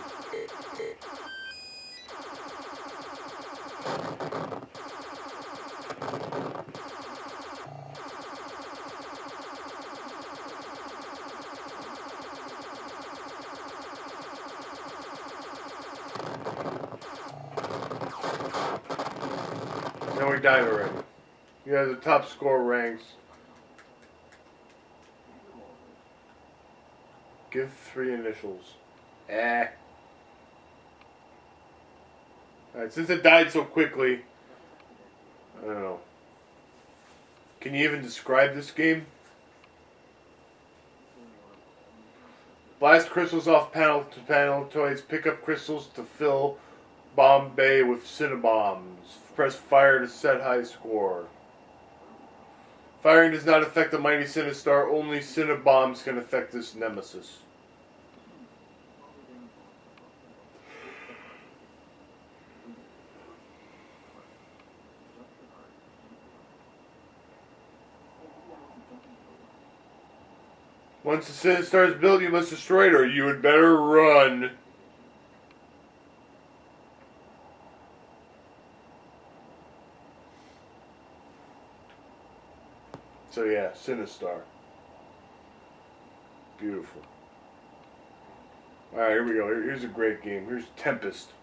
Now we died already. Yeah, the top score ranks. Give 3 initials. Alright, since it died so quickly, I don't know. Can you even describe this game? Blast crystals off panel to panel toys. Pick up crystals to fill bomb bay with Cinnabombs. Press fire to set high score. Firing does not affect the mighty Sinistar. Only Cinnabombs can affect this nemesis. Once the Sinistar is built, you must destroy it, or you had better run. So yeah, Sinistar. Beautiful. Alright, here we go. Here's a great game. Here's Tempest.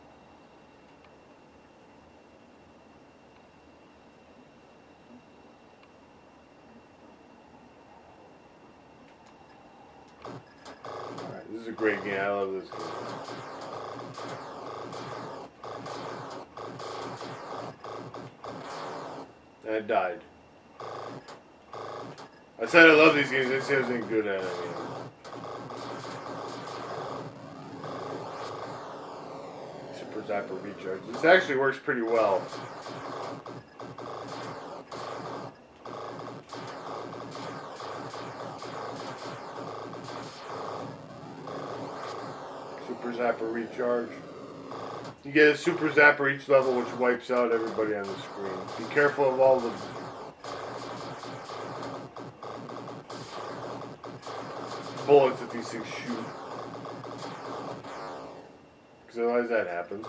Alright, this is a great game. I love this game. And I died. I said I love these games. I said I wasn't good at it. Super Zapper Recharge. This actually works pretty well. Super Zapper recharge. You get a Super Zapper each level, which wipes out everybody on the screen. Be careful of all the bullets that these things shoot. Because otherwise that happens.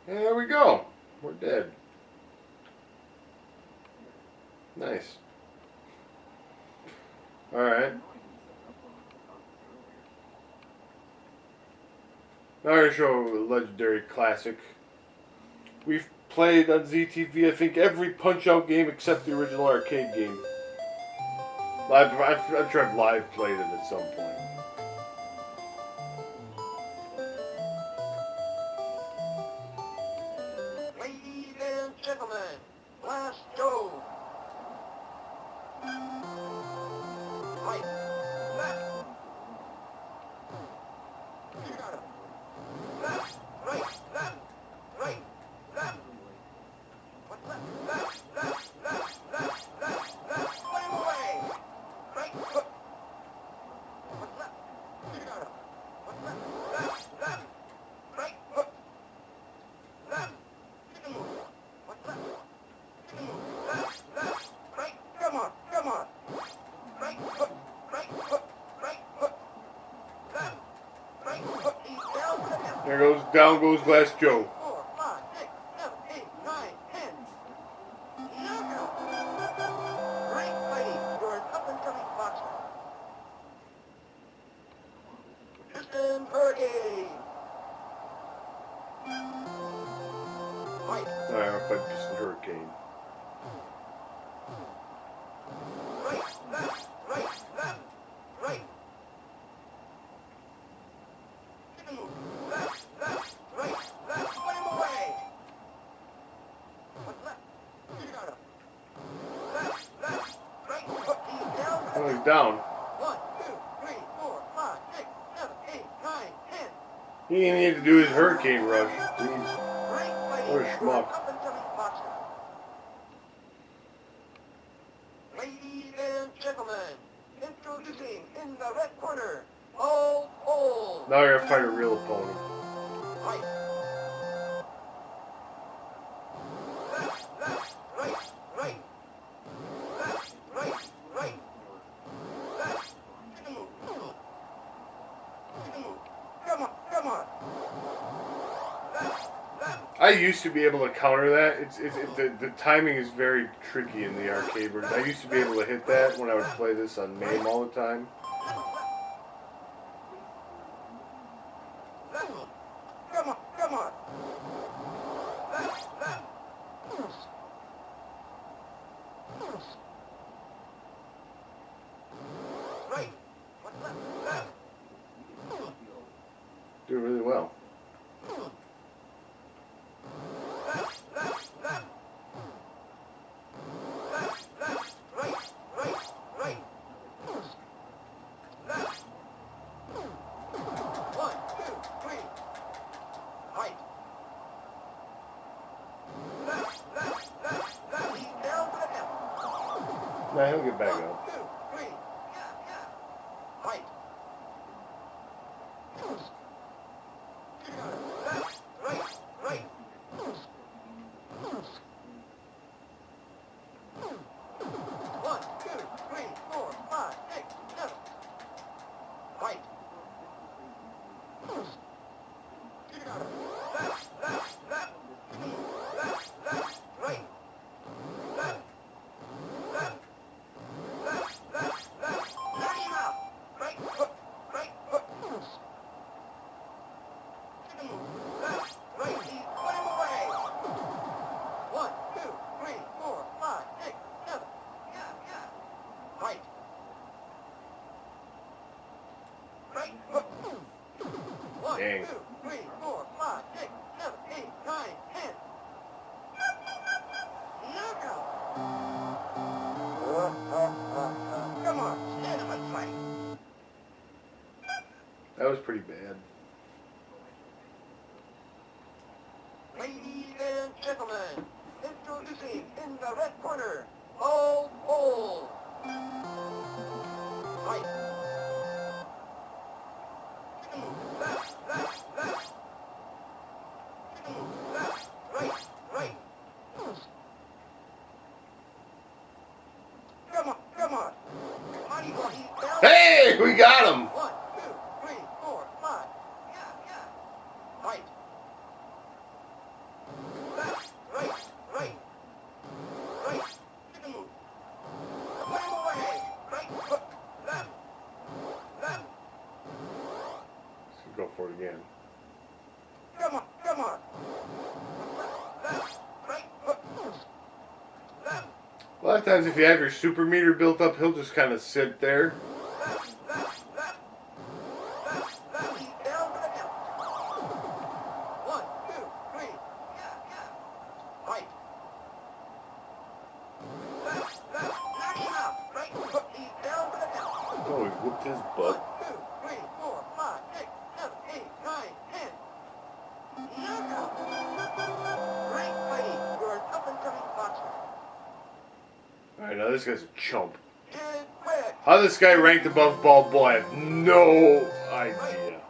And there we go. We're dead. Nice. Alright. Now I'm going to show a legendary classic. We've played on ZTV, I think, every Punch-Out game except the original arcade game. I'm sure I've live played it at some point. Ladies and gentlemen, last go. Right, left. You got it. Left, right, left, right, left. What's left? Left. Swing away. Right foot. What's left? You got it. What's left? Left. Right foot. Left. What's left? Left. Right. Come on. Right foot. Left. Right foot. He's down to the left. There goes, down goes Glass Joe. 4, 5, 6, 7, 8, 9, 10. Knockout. Great fighting. You're an up-and-coming boxer. Tristan Hurricane. Right. Alright, I'll fight Piston Hurricane. Right, left, right. Left, swing him away. What's left? You got him. Left, right, hook, he's down. Oh, he's down. 1, 2, 3, 4, 5, 6, 7, 8, 9, 10. He didn't need to do his Hurricane Rush. Jeez. Great fighting. What a schmuck. Up-and-coming boxer. Ladies and gentlemen, introducing in the red corner, Old Old. Now you're gonna fight a real opponent. Right. Left, right. Left, right. Left. Come on. Left. I used to be able to counter that. The timing is very tricky in the arcade version. I used to be able to hit that when I would play this on MAME all the time. Come on. Left. Right. What's left? Do really well. Left. Right. Left. 1, 2, 3. Right. Left. He's down to the left. Now he'll get back 1, up. 2, 3. Yeah. Right. Left. Right. 1, 2, 3, 4, 5, 6, 7. Right. Left. Right. Left. Knock him out. Right hook. Left. Right. He's put him away. 1, 2, 3, 4, 5, 6, 7. Yeah. Right. Right hook. 1, Dang. 2, 3, 4, 5, 6, 7, 8, 9, 10. Knockout. Come on, stand up and fight. That was pretty bad. Ladies and gentlemen, introducing in the red corner, Old Hey, we got him. 1, 2, 3, 4, 5. Right. Left, right, right. Right. Chicken move. Put him away. Right foot. Left. Left. Let's go for it again. Come on, come on. Left, right foot. Left, A lot of times, if you have your super meter built up, he'll just kind of sit there. left, left, left. Left, left. He's down to the count. 1, 2, 3. Right. Left, left. Knock him out. Right foot. He's down to the count. Oh, he whooped his 1, butt. 2, 3, 4, 5, 6, 7, 8, 9, 10. Knockout. Great fighting. You're an up-and-coming boxer. Alright, now this guy's a chump. Is quick. How this guy ranked above Bald Boy, I have no idea.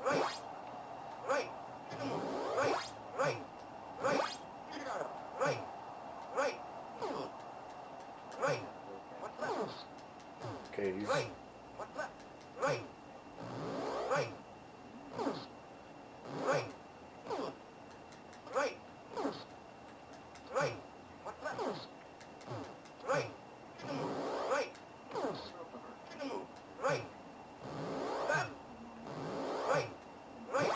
Right. Right. Chicken move. Right. Right. Right. Chicken arrow. Right. Right. Right. What's left? Okay, he's... Right. What's left? Right. Right. Right. Right. Right. What's left? Right. Chicken move. Right. Chicken move. Right. Left. Right. Right. Right.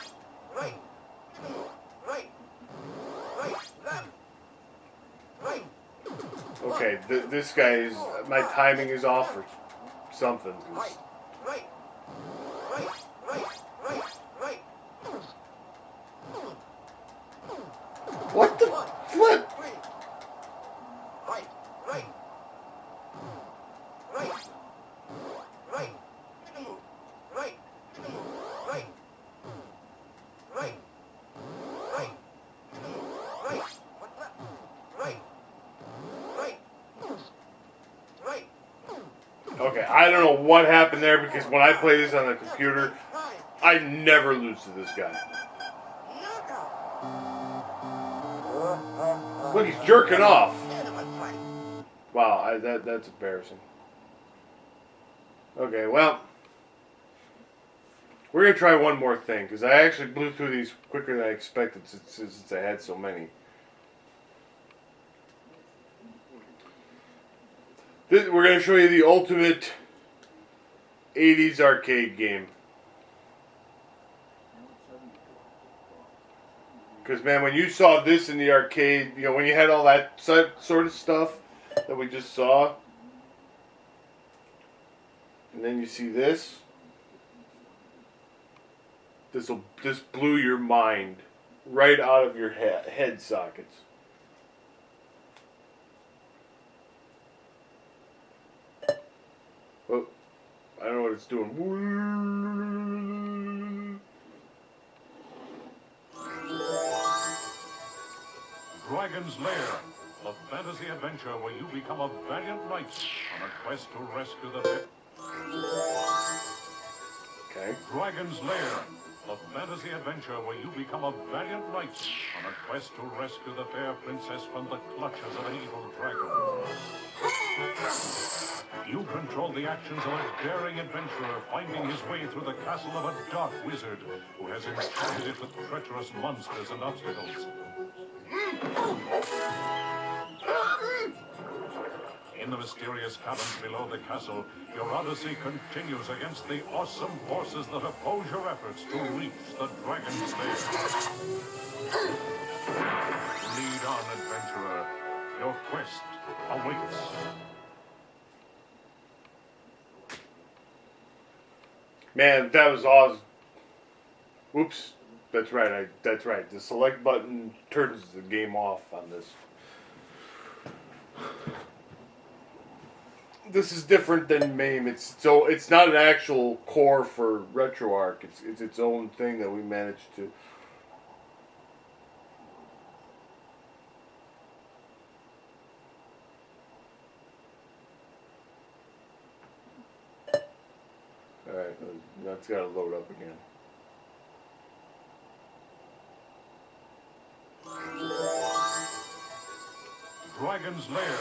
Chicken move. Right. Right. Left. Right. Okay, this guy is... My timing is off or something. 'cause- Right. Right. Right. Right. Right. Right. What the flip? 3. Right. Right. Right. Right. Chicken move. Right. Chicken move. Right. Right. Right. Chicken move. Right. What's left? Right. Right. Right. Okay, I don't know what happened there because when I play this on the computer, Time. I never lose to this guy. Knockout. Look, he's jerking off. Gentlemen fight. Wow, that's embarrassing. Okay, well, we're gonna try one more thing because I actually blew through these quicker than I expected since I had so many. We're gonna show you the ultimate 80s arcade game. Because, man, when you saw this in the arcade, you know, when you had all that sort of stuff that we just saw, and then you see this, this blew your mind right out of your head sockets. Oh, I don't know what it's doing. Dragon's Lair, a fantasy adventure where you become a valiant knight on a quest to rescue the Okay. Dragon's Lair, a fantasy adventure where you become a valiant knight on a quest to rescue the fair princess from the clutches of an evil dragon. You control the actions of a daring adventurer finding his way through the castle of a dark wizard who has enchanted it with treacherous monsters and obstacles. In the mysterious caverns below the castle, your odyssey continues against the awesome forces that oppose your efforts to reach the Dragon's Lair. Lead on, adventurer. Your quest awaits. Man, that was awesome. Whoops. That's right. That's right. The select button turns the game off on this. This is different than MAME. It's not an actual core for RetroArch. It's its own thing that we managed to. All right, that's got to load up again. Dragon's Lair,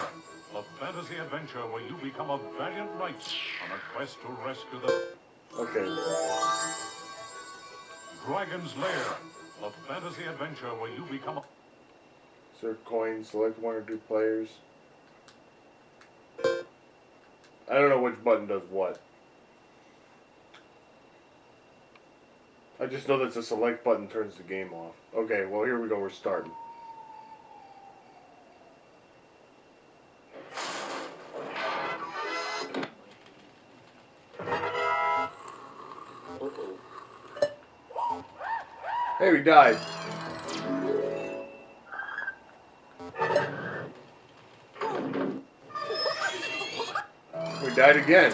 a a fantasy adventure where you become a valiant knight on a quest to rescue the Okay. Dragon's Lair, a fantasy adventure where you become a... Insert coin, select 1 or 2 players. I don't know which button does what. I just know that the select button turns the game off. Okay, well here we go, we're starting. Hey, we died. We died again.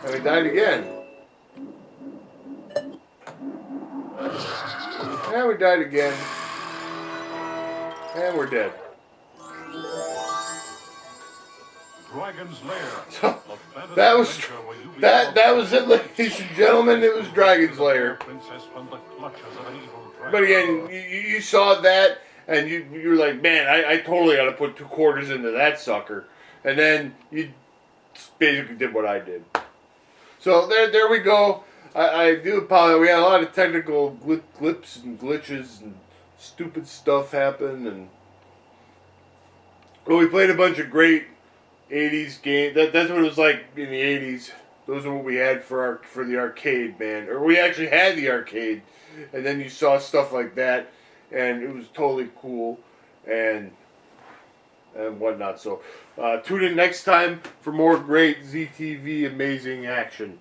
And we died again. And we died again. And we're dead. Dragon's Lair. So, a fantasy that was adventure where you become that a was it, ladies and gentlemen. It was Dragon's Lair. princess from the clutches of an evil dragon. But again, you saw that, and you were like, man, I totally got to put 2 quarters into that sucker. And then you basically did what I did. So there we go. I do apologize. We had a lot of technical glitches and glitches and stupid stuff happen, and well, we played a bunch of great 80s games. That's what it was like in the 80s. Those are what we had for the arcade, man. Or we actually had the arcade, and then you saw stuff like that, and it was totally cool and whatnot. So tune in next time for more great ZTV amazing action.